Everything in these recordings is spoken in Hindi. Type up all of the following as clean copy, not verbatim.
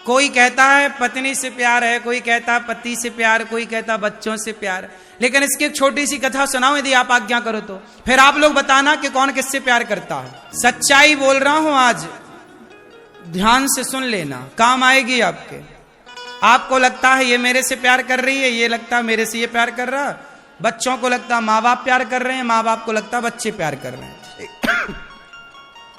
कोई कहता है पत्नी से प्यार है, कोई कहता है पति से प्यार, कोई कहता बच्चों से प्यार। लेकिन इसकी एक छोटी सी कथा सुनाऊं यदि आप आज्ञा करो तो, फिर आप लोग बताना कि कौन किससे प्यार करता है। सच्चाई बोल रहा हूं आज, ध्यान से सुन लेना, काम आएगी आपके। आपको लगता है ये मेरे से प्यार कर रही है, ये लगता है मेरे से ये प्यार कर रहा, बच्चों को लगता है माँ बाप प्यार कर रहे हैं, माँ बाप को लगता है बच्चे प्यार कर रहे हैं।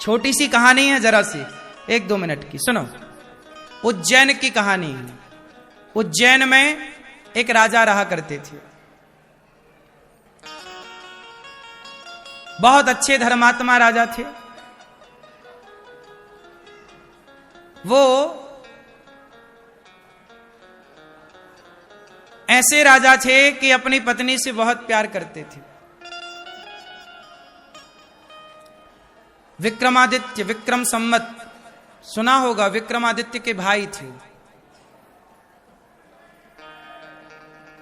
छोटी सी कहानी है, जरा सी 1-2 मिनट की सुनो। उज्जैन की कहानी है। उज्जैन में एक राजा रहा करते थे, बहुत अच्छे धर्मात्मा राजा थे। वो ऐसे राजा थे कि अपनी पत्नी से बहुत प्यार करते थे। विक्रमादित्य, विक्रम संवत सुना होगा, विक्रमादित्य के भाई थे।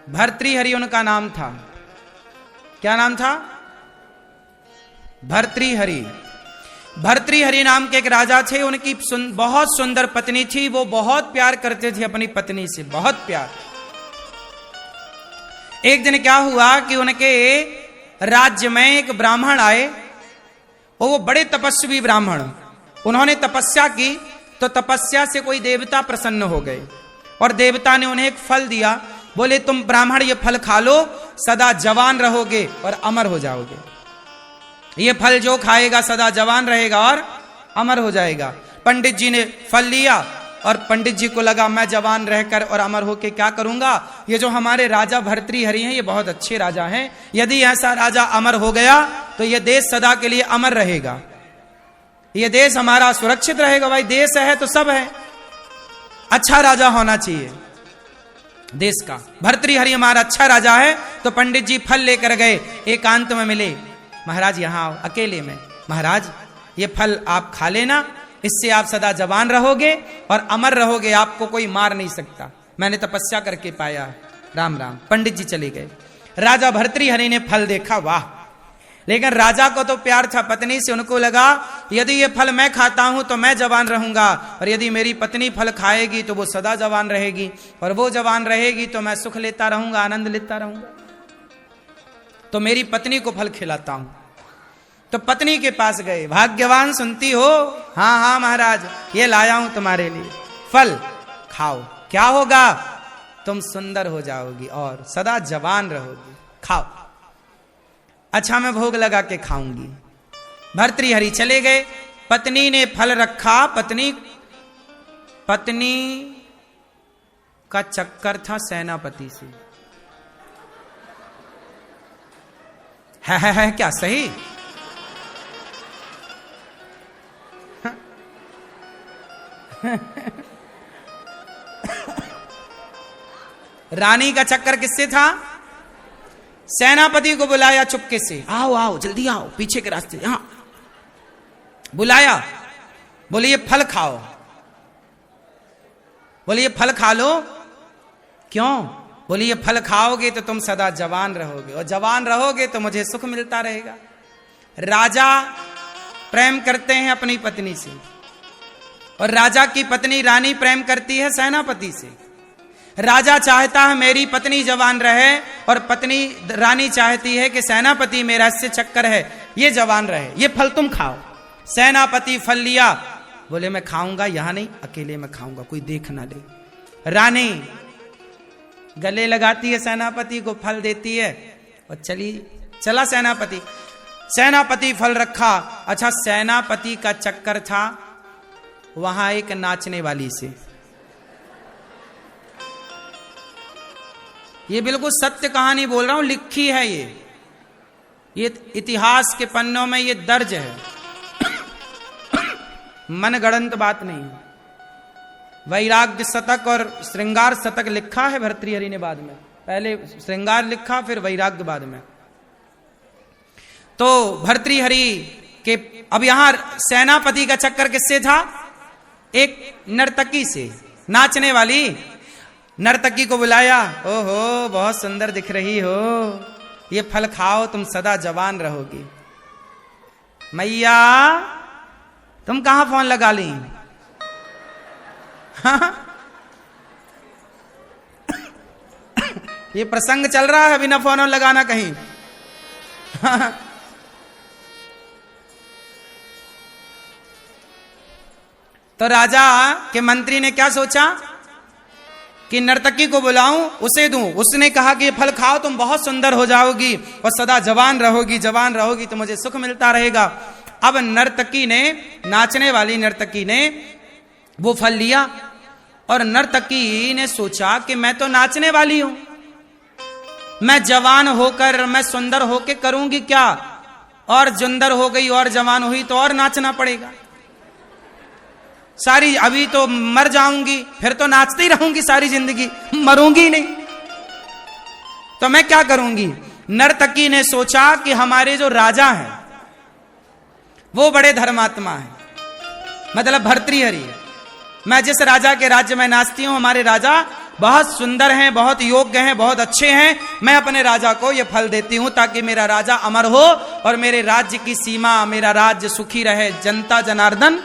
भर्तृहरि उनका नाम था। क्या नाम था? भर्तृहरि। भर्तृहरि नाम के एक राजा थे, उनकी बहुत सुंदर पत्नी थी। वो बहुत प्यार करते थे अपनी पत्नी से, बहुत प्यार। एक दिन क्या हुआ कि उनके राज्य में एक ब्राह्मण आए, और वो बड़े तपस्वी ब्राह्मण। उन्होंने तपस्या की तो तपस्या से कोई देवता प्रसन्न हो गए, और देवता ने उन्हें एक फल दिया। बोले तुम ब्राह्मण ये फल खा लो, सदा जवान रहोगे और अमर हो जाओगे। ये फल जो खाएगा सदा जवान रहेगा और अमर हो जाएगा। पंडित जी ने फल लिया, और पंडित जी को लगा मैं जवान रहकर और अमर होके क्या करूंगा, ये जो हमारे राजा भर्तृहरि हैं ये बहुत अच्छे राजा हैं, यदि ऐसा राजा अमर हो गया तो ये देश सदा के लिए अमर रहेगा, ये देश हमारा सुरक्षित रहेगा। भाई देश है तो सब है, अच्छा राजा होना चाहिए देश का। भर्तृहरि हमारा अच्छा राजा है। तो पंडित जी फल लेकर गए, एकांत में मिले। महाराज यहाँ आओ, अकेले में। महाराज ये फल आप खा लेना, इससे आप सदा जवान रहोगे और अमर रहोगे, आपको कोई मार नहीं सकता, मैंने तपस्या करके पाया। राम राम। पंडित जी चले गए। राजा भर्तृहरि ने फल देखा, वाह। लेकिन राजा को तो प्यार था पत्नी से, उनको लगा यदि ये फल मैं खाता हूं तो मैं जवान रहूंगा, और यदि मेरी पत्नी फल खाएगी तो वो सदा जवान रहेगी, और वो जवान रहेगी तो मैं सुख लेता रहूंगा, आनंद लेता रहूंगा। तो मेरी पत्नी को फल खिलाता हूं। तो पत्नी के पास गए। भाग्यवान सुनती हो? हाँ हाँ महाराज, ये लाया हूं तुम्हारे लिए, फल खाओ। क्या होगा? तुम सुंदर हो जाओगी और सदा जवान रहोगी, खाओ। अच्छा मैं भोग लगा के खाऊंगी। भर्तृहरि चले गए। पत्नी ने फल रखा। पत्नी का चक्कर था सेनापति से। है क्या सही? रानी का चक्कर किससे था? सेनापति को बुलाया चुपके से, आओ आओ जल्दी आओ, पीछे के रास्ते। यहां बुलाया, बोले ये फल खाओ। बोले ये फल खा लो। क्यों? बोले ये फल खाओगे तो तुम सदा जवान रहोगे, और जवान रहोगे तो मुझे सुख मिलता रहेगा। राजा प्रेम करते हैं अपनी पत्नी से, और राजा की पत्नी रानी प्रेम करती है सेनापति से। राजा चाहता है मेरी पत्नी जवान रहे, और पत्नी रानी चाहती है कि सेनापति मेरा इससे चक्कर है ये जवान रहे, ये फल तुम खाओ। सेनापति फल लिया, बोले मैं खाऊंगा, यहां नहीं, अकेले में खाऊंगा, कोई देख ना ले। रानी गले लगाती है सेनापति को, फल देती है, और चला सेनापति। सेनापति फल रखा। अच्छा सेनापति का चक्कर था वहां एक नाचने वाली से। ये बिल्कुल सत्य कहानी बोल रहा हूं, लिखी है ये इतिहास के पन्नों में ये दर्ज है, मनगढ़ंत बात नहीं है। वैराग्य शतक और श्रृंगार शतक लिखा है भर्तृहरि ने बाद में, पहले श्रृंगार लिखा फिर वैराग्य बाद में। तो भर्तृहरि के अब यहां सेनापति का चक्कर किससे था? एक नर्तकी से, नाचने वाली नर्तकी को बुलाया। ओहो बहुत सुंदर दिख रही हो, ये फल खाओ तुम सदा जवान रहोगी। मैया तुम कहां फोन लगा ली? हाँ? ये प्रसंग चल रहा है, बिना फोन लगाना कहीं। तो राजा के मंत्री ने क्या सोचा कि नर्तकी को बुलाऊं, उसे दूं। उसने कहा कि ये फल खाओ, तुम बहुत सुंदर हो जाओगी और सदा जवान रहोगी तो मुझे सुख मिलता रहेगा। अब नर्तकी ने, नाचने वाली नर्तकी ने वो फल लिया और नर्तकी ने सोचा कि मैं तो नाचने वाली हूं, मैं जवान होकर, मैं सुंदर होकर करूंगी क्या, और जुंदर हो गई और जवान हुई तो और नाचना पड़ेगा सारी, अभी तो मर जाऊंगी, फिर तो नाचती ही रहूंगी सारी जिंदगी, मरूंगी नहीं, तो मैं क्या करूंगी। नर्तकी ने सोचा कि हमारे जो राजा हैं वो बड़े धर्मात्मा हैं, मतलब भर्तृहरि है। मैं जिस राजा के राज्य में नाचती हूं, हमारे राजा बहुत सुंदर हैं, बहुत योग्य हैं, बहुत अच्छे हैं। मैं अपने राजा को ये फल देती हूं ताकि मेरा राजा अमर हो और मेरे राज्य की सीमा, मेरा राज्य सुखी रहे, जनता जनार्दन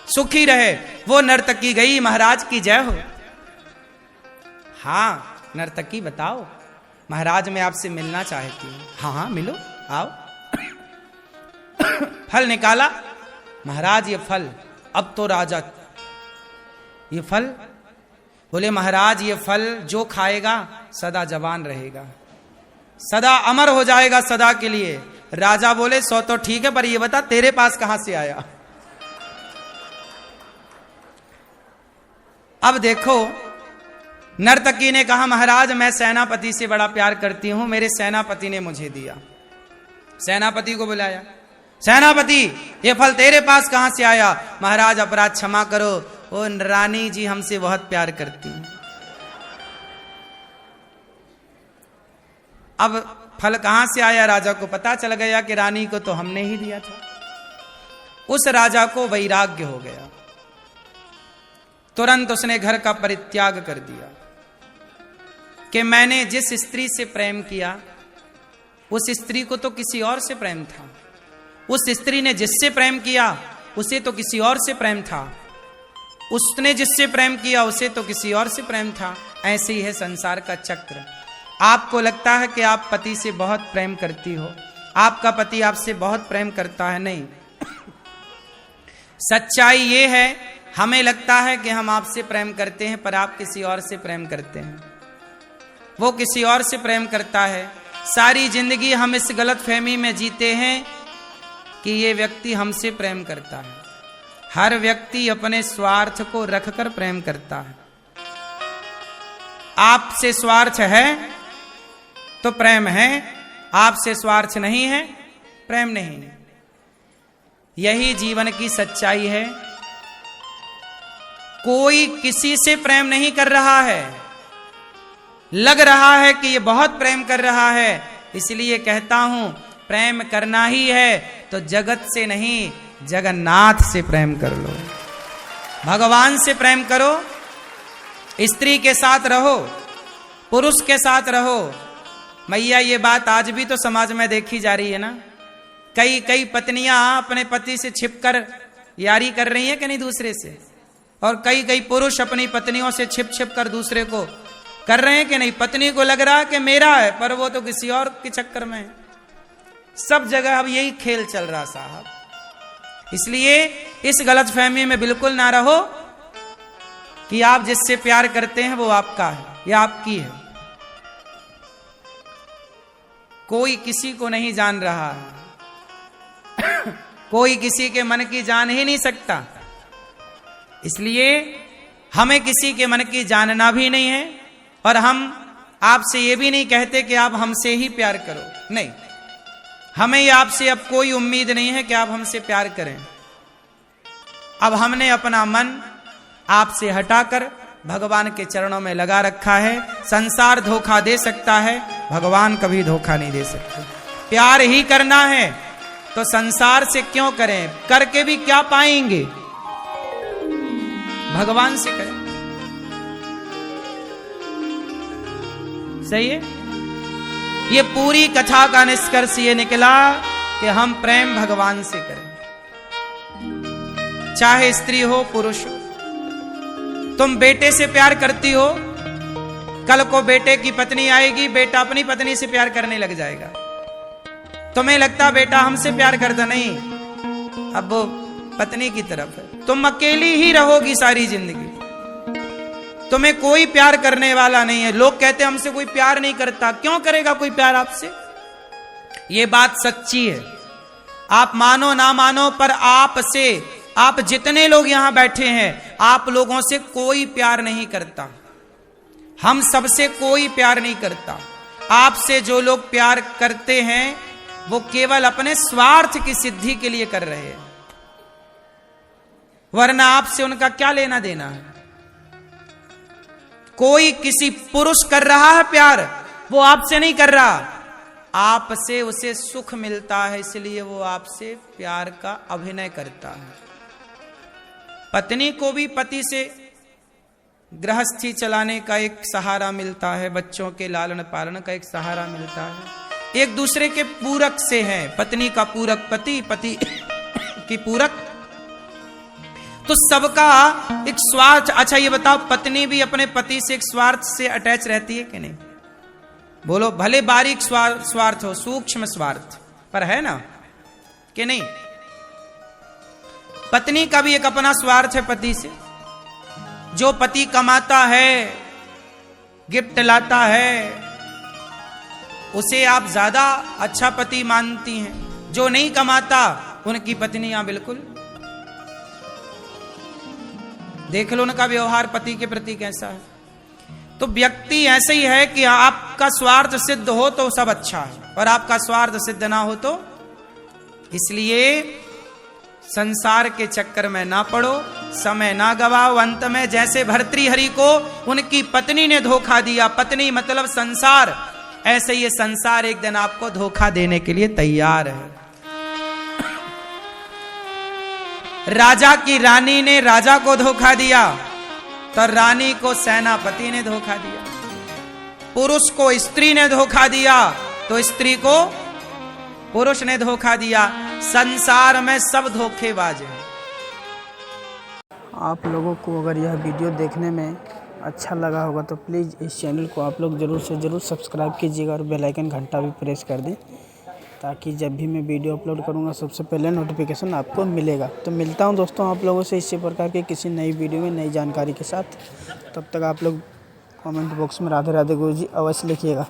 सुखी रहे। वो नर्तकी गई, महाराज की जय हो। हाँ नर्तकी बताओ, महाराज मैं आपसे मिलना चाहती हूं। हाँ हाँ मिलो, आओ। फल निकाला, महाराज ये फल। अब तो राजा, ये फल, बोले महाराज ये फल जो खाएगा सदा जवान रहेगा, सदा अमर हो जाएगा सदा के लिए। राजा बोले सो तो ठीक है, पर ये बता तेरे पास कहां से आया। अब देखो, नर्तकी ने कहा महाराज मैं सेनापति से बड़ा प्यार करती हूं, मेरे सेनापति ने मुझे दिया। सेनापति को बुलाया, सेनापति ये फल तेरे पास कहां से आया। महाराज अपराध क्षमा करो, ओ रानी जी हमसे बहुत प्यार करती हैं। अब फल कहां से आया, राजा को पता चल गया कि रानी को तो हमने ही दिया था। उस राजा को वैराग्य हो गया, तुरंत उसने घर का परित्याग कर दिया कि मैंने जिस स्त्री से प्रेम किया उस स्त्री को तो किसी और से प्रेम था, उस स्त्री ने जिससे प्रेम किया उसे तो किसी और से प्रेम था, उसने जिससे प्रेम किया उसे तो किसी और से प्रेम था। ऐसे ही है संसार का चक्र। आपको लगता है कि आप पति से बहुत प्रेम करती हो, आपका पति आपसे बहुत प्रेम करता है, नहीं। सच्चाई ये है, हमें लगता है कि हम आपसे प्रेम करते हैं पर आप किसी और से प्रेम करते हैं, वो किसी और से प्रेम करता है। सारी जिंदगी हम इस गलतफहमी में जीते हैं कि ये व्यक्ति हमसे प्रेम करता है। हर व्यक्ति अपने स्वार्थ को रखकर प्रेम करता है। आपसे स्वार्थ है तो प्रेम है, आपसे स्वार्थ नहीं है प्रेम नहीं है। यही जीवन की सच्चाई है। कोई किसी से प्रेम नहीं कर रहा है, लग रहा है कि ये बहुत प्रेम कर रहा है, इसलिए कहता हूं प्रेम करना ही है तो जगत से नहीं जगन्नाथ से प्रेम कर लो, भगवान से प्रेम करो। स्त्री के साथ रहो, पुरुष के साथ रहो। मैया ये बात आज भी तो समाज में देखी जा रही है ना, कई पत्नियां अपने पति से छिपकर यारी कर रही हैं कि नहीं दूसरे से, और कई पुरुष अपनी पत्नियों से छिप कर दूसरे को कर रहे हैं कि नहीं। पत्नी को लग रहा है कि मेरा है पर वो तो किसी और के चक्कर में है। सब जगह अब यही खेल चल रहा साहब। इसलिए इस गलतफहमी में बिल्कुल ना रहो कि आप जिससे प्यार करते हैं वो आपका है या आपकी है। कोई किसी को नहीं जान रहा है, कोई किसी के मन की जान ही नहीं सकता। इसलिए हमें किसी के मन की जानना भी नहीं है और हम आपसे ये भी नहीं कहते कि आप हमसे ही प्यार करो, नहीं। हमें ये आपसे अब कोई उम्मीद नहीं है कि आप हमसे प्यार करें। अब हमने अपना मन आपसे हटाकर भगवान के चरणों में लगा रखा है। संसार धोखा दे सकता है, भगवान कभी धोखा नहीं दे सकते। प्यार ही करना है तो संसार से क्यों करें, करके भी क्या पाएंगे, भगवान से करें। सही है। ये पूरी कथा का निष्कर्ष ये निकला कि हम प्रेम भगवान से करें, चाहे स्त्री हो पुरुष हो। तुम बेटे से प्यार करती हो कल को बेटे की पत्नी आएगी, बेटा अपनी पत्नी से प्यार करने लग जाएगा। तुम्हें लगता बेटा हमसे प्यार करता, नहीं, अब वो पत्नी की तरफ है। तुम अकेली ही रहोगी सारी जिंदगी, तुम्हें कोई प्यार करने वाला नहीं है। लोग कहते हमसे कोई प्यार नहीं करता, क्यों करेगा कोई प्यार आपसे? ये बात सच्ची है, आप मानो ना मानो, पर आपसे, आप जितने लोग यहां बैठे हैं, आप लोगों से कोई प्यार नहीं करता। हम सबसे कोई प्यार नहीं करता। आपसे जो लोग प्यार करते हैं वो केवल अपने स्वार्थ की सिद्धि के लिए कर रहे हैं, वरना आपसे उनका क्या लेना देना है। कोई किसी पुरुष कर रहा है प्यार, वो आपसे नहीं कर रहा, आपसे उसे सुख मिलता है, इसलिए वो आपसे प्यार का अभिनय करता है। पत्नी को भी पति से गृहस्थी चलाने का एक सहारा मिलता है, बच्चों के लालन पालन का एक सहारा मिलता है। एक दूसरे के पूरक से है, पत्नी का पूरक पति, पति की पूरक, तो सबका एक स्वार्थ। अच्छा ये बताओ, पत्नी भी अपने पति से एक स्वार्थ से अटैच रहती है कि नहीं? बोलो, भले बारीक स्वार्थ हो, सूक्ष्म स्वार्थ, पर है ना कि नहीं? पत्नी का भी एक अपना स्वार्थ है पति से। जो पति कमाता है, गिफ्ट लाता है, उसे आप ज्यादा अच्छा पति मानती हैं। जो नहीं कमाता, उनकी पत्नियां बिल्कुल, देख लो उनका व्यवहार पति के प्रति कैसा है। तो व्यक्ति ऐसे ही है कि आपका स्वार्थ सिद्ध हो तो सब अच्छा है, और आपका स्वार्थ सिद्ध ना हो तो। इसलिए संसार के चक्कर में ना पड़ो, समय ना गवाओ। अंत में जैसे भर्तृहरि को उनकी पत्नी ने धोखा दिया, पत्नी मतलब संसार, ऐसे ये संसार एक दिन आपको धोखा देने के लिए तैयार है। राजा की रानी ने राजा को धोखा दिया, तो रानी को सेनापति ने धोखा दिया। पुरुष को स्त्री ने धोखा दिया, तो स्त्री को पुरुष ने धोखा दिया। संसार में सब धोखेबाज हैं। आप लोगों को अगर यह वीडियो देखने में अच्छा लगा होगा तो प्लीज़ इस चैनल को आप लोग ज़रूर से ज़रूर सब्सक्राइब कीजिएगा और बेल आइकन घंटा भी प्रेस कर दें, ताकि जब भी मैं वीडियो अपलोड करूंगा सबसे पहले नोटिफिकेशन आपको मिलेगा। तो मिलता हूं दोस्तों आप लोगों से इसी प्रकार के किसी नई वीडियो में नई जानकारी के साथ। तब तक आप लोग कमेंट बॉक्स में राधे राधे गुरु जी अवश्य लिखिएगा।